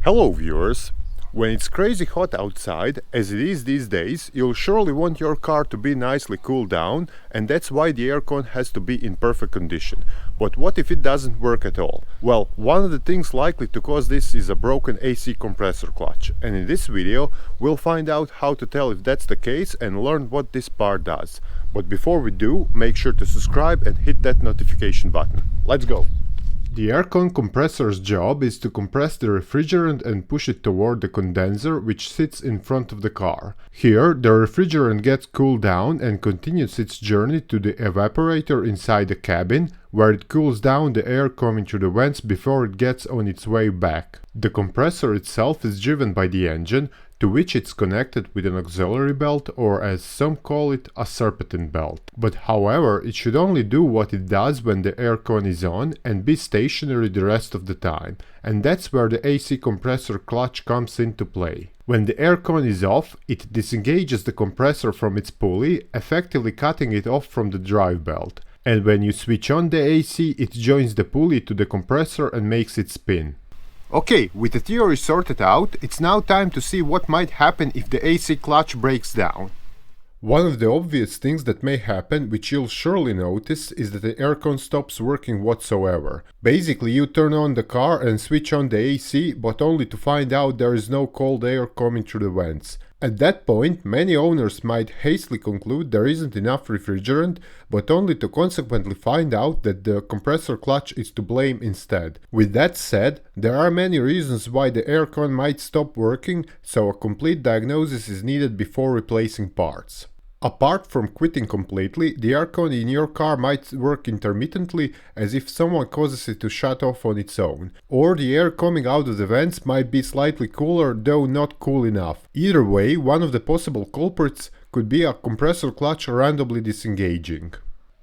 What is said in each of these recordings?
Hello viewers! When it's crazy hot outside, as it is these days, you'll surely want your car to be nicely cooled down, and that's why the aircon has to be in perfect condition. But what if it doesn't work at all? Well, one of the things likely to cause this is a broken AC compressor clutch, and in this video we'll find out how to tell if that's the case and learn what this part does. But before we do, make sure to subscribe and hit that notification button. Let's go! The aircon compressor's job is to compress the refrigerant and push it toward the condenser which sits in front of the car. Here, the refrigerant gets cooled down and continues its journey to the evaporator inside the cabin, where it cools down the air coming through the vents before it gets on its way back. The compressor itself is driven by the engine, to which it's connected with an auxiliary belt, or as some call it, a serpentine belt. But however, it should only do what it does when the aircon is on and be stationary the rest of the time. And that's where the AC compressor clutch comes into play. When the aircon is off, it disengages the compressor from its pulley, effectively cutting it off from the drive belt. And when you switch on the AC, it joins the pulley to the compressor and makes it spin. Okay, with the theory sorted out, it's now time to see what might happen if the AC clutch breaks down. One of the obvious things that may happen, which you'll surely notice, is that the aircon stops working whatsoever. Basically, you turn on the car and switch on the AC, but only to find out there is no cold air coming through the vents. At that point, many owners might hastily conclude there isn't enough refrigerant, but only to consequently find out that the compressor clutch is to blame instead. With that said, there are many reasons why the aircon might stop working, so a complete diagnosis is needed before replacing parts. Apart from quitting completely, the aircon in your car might work intermittently, as if someone causes it to shut off on its own. Or the air coming out of the vents might be slightly cooler, though not cool enough. Either way, one of the possible culprits could be a compressor clutch randomly disengaging.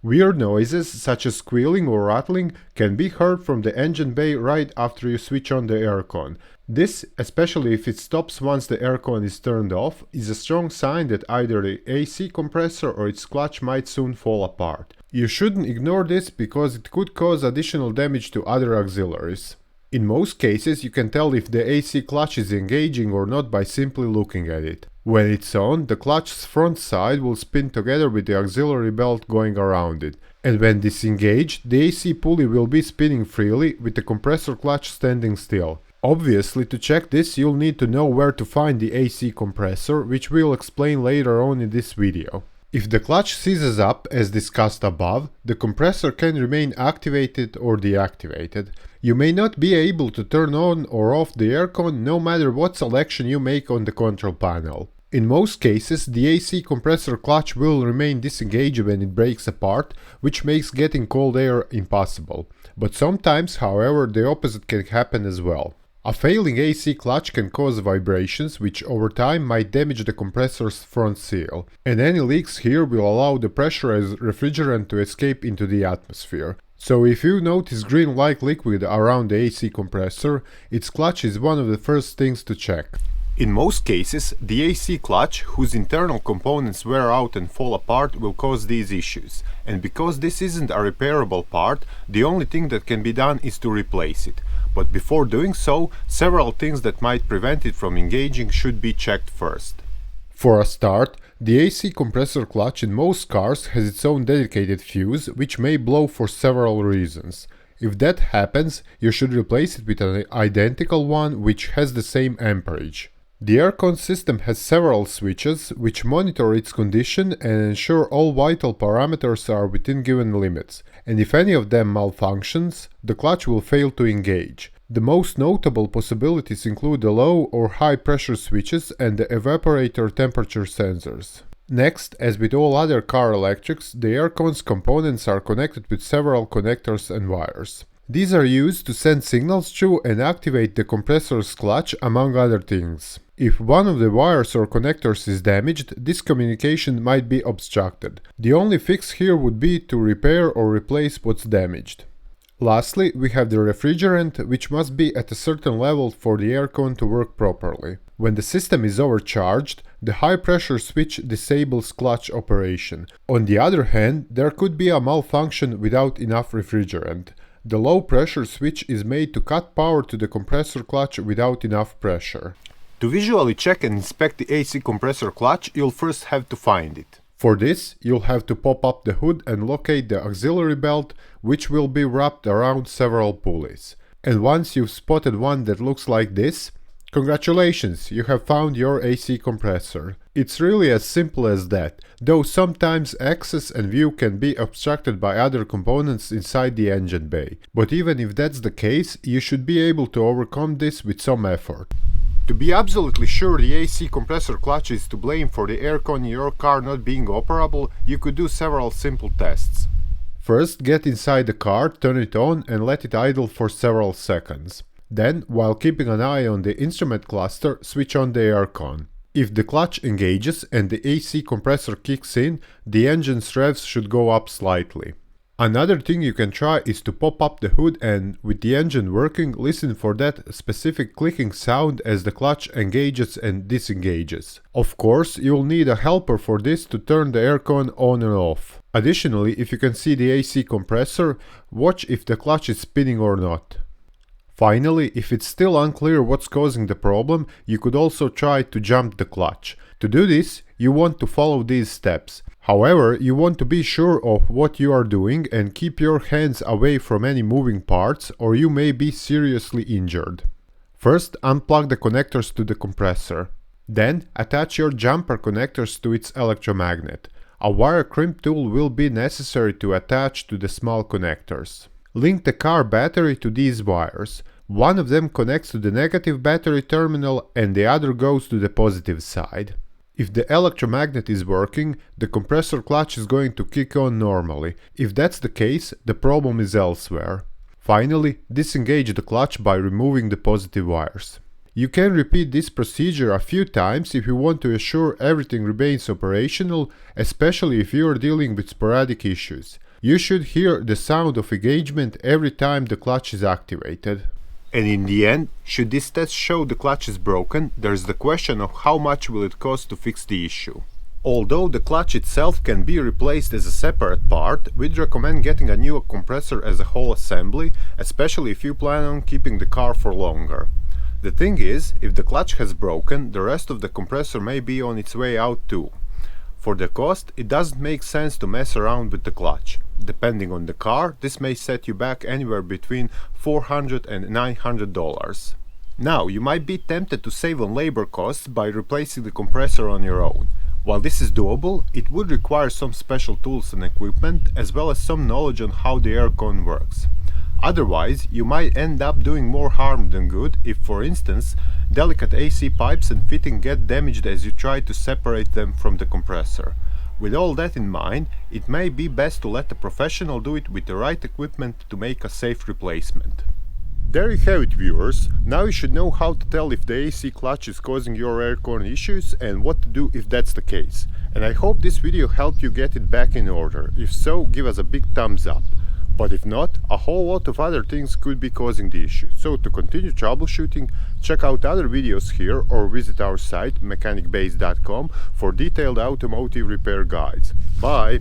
Weird noises, such as squealing or rattling, can be heard from the engine bay right after you switch on the aircon. This, especially if it stops once the aircon is turned off, is a strong sign that either the AC compressor or its clutch might soon fall apart. You shouldn't ignore this because it could cause additional damage to other auxiliaries. In most cases, you can tell if the AC clutch is engaging or not by simply looking at it. When it's on, the clutch's front side will spin together with the auxiliary belt going around it. And when disengaged, the AC pulley will be spinning freely, with the compressor clutch standing still. Obviously, to check this, you'll need to know where to find the AC compressor, which we'll explain later on in this video. If the clutch seizes up, as discussed above, the compressor can remain activated or deactivated. You may not be able to turn on or off the aircon no matter what selection you make on the control panel. In most cases, the AC compressor clutch will remain disengaged when it breaks apart, which makes getting cold air impossible. But sometimes, however, the opposite can happen as well. A failing AC clutch can cause vibrations, which over time might damage the compressor's front seal, and any leaks here will allow the pressurized refrigerant to escape into the atmosphere. So if you notice green-like liquid around the AC compressor, its clutch is one of the first things to check. In most cases, the AC clutch, whose internal components wear out and fall apart, will cause these issues. And because this isn't a repairable part, the only thing that can be done is to replace it. But before doing so, several things that might prevent it from engaging should be checked first. For a start, the AC compressor clutch in most cars has its own dedicated fuse, which may blow for several reasons. If that happens, you should replace it with an identical one which has the same amperage. The aircon system has several switches which monitor its condition and ensure all vital parameters are within given limits, and if any of them malfunctions, the clutch will fail to engage. The most notable possibilities include the low or high pressure switches and the evaporator temperature sensors. Next, as with all other car electrics, the aircon's components are connected with several connectors and wires. These are used to send signals through and activate the compressor's clutch, among other things. If one of the wires or connectors is damaged, this communication might be obstructed. The only fix here would be to repair or replace what's damaged. Lastly, we have the refrigerant, which must be at a certain level for the aircon to work properly. When the system is overcharged, the high pressure switch disables clutch operation. On the other hand, there could be a malfunction without enough refrigerant. The low pressure switch is made to cut power to the compressor clutch without enough pressure. To visually check and inspect the AC compressor clutch, you'll first have to find it. For this, you'll have to pop up the hood and locate the auxiliary belt, which will be wrapped around several pulleys. And once you've spotted one that looks like this, congratulations, you have found your AC compressor. It's really as simple as that, though sometimes access and view can be obstructed by other components inside the engine bay. But even if that's the case, you should be able to overcome this with some effort. To be absolutely sure the AC compressor clutch is to blame for the aircon in your car not being operable, you could do several simple tests. First, get inside the car, turn it on and let it idle for several seconds. Then, while keeping an eye on the instrument cluster, switch on the aircon. If the clutch engages and the AC compressor kicks in, the engine's revs should go up slightly. Another thing you can try is to pop up the hood and, with the engine working, listen for that specific clicking sound as the clutch engages and disengages. Of course, you'll need a helper for this to turn the aircon on and off. Additionally, if you can see the AC compressor, watch if the clutch is spinning or not. Finally, if it's still unclear what's causing the problem, you could also try to jump the clutch. To do this, you want to follow these steps. However, you want to be sure of what you are doing and keep your hands away from any moving parts or you may be seriously injured. First, unplug the connectors to the compressor. Then, attach your jumper connectors to its electromagnet. A wire crimp tool will be necessary to attach to the small connectors. Link the car battery to these wires. One of them connects to the negative battery terminal and the other goes to the positive side. If the electromagnet is working, the compressor clutch is going to kick on normally. If that's the case, the problem is elsewhere. Finally, disengage the clutch by removing the positive wires. You can repeat this procedure a few times if you want to assure everything remains operational, especially if you are dealing with sporadic issues. You should hear the sound of engagement every time the clutch is activated. And in the end, should this test show the clutch is broken, there's the question of how much will it cost to fix the issue. Although the clutch itself can be replaced as a separate part, we'd recommend getting a new compressor as a whole assembly, especially if you plan on keeping the car for longer. The thing is, if the clutch has broken, the rest of the compressor may be on its way out too. For the cost, it doesn't make sense to mess around with the clutch. Depending on the car, this may set you back anywhere between $400 and $900. Now, you might be tempted to save on labor costs by replacing the compressor on your own. While this is doable, it would require some special tools and equipment, as well as some knowledge on how the aircon works. Otherwise, you might end up doing more harm than good if, for instance, delicate AC pipes and fitting get damaged as you try to separate them from the compressor. With all that in mind, it may be best to let a professional do it with the right equipment to make a safe replacement. There you have it, viewers. Now you should know how to tell if the AC clutch is causing your aircon issues and what to do if that's the case. And I hope this video helped you get it back in order. If so, give us a big thumbs up. But if not, a whole lot of other things could be causing the issue. So to continue troubleshooting, check out other videos here or visit our site mechanicbase.com for detailed automotive repair guides. Bye!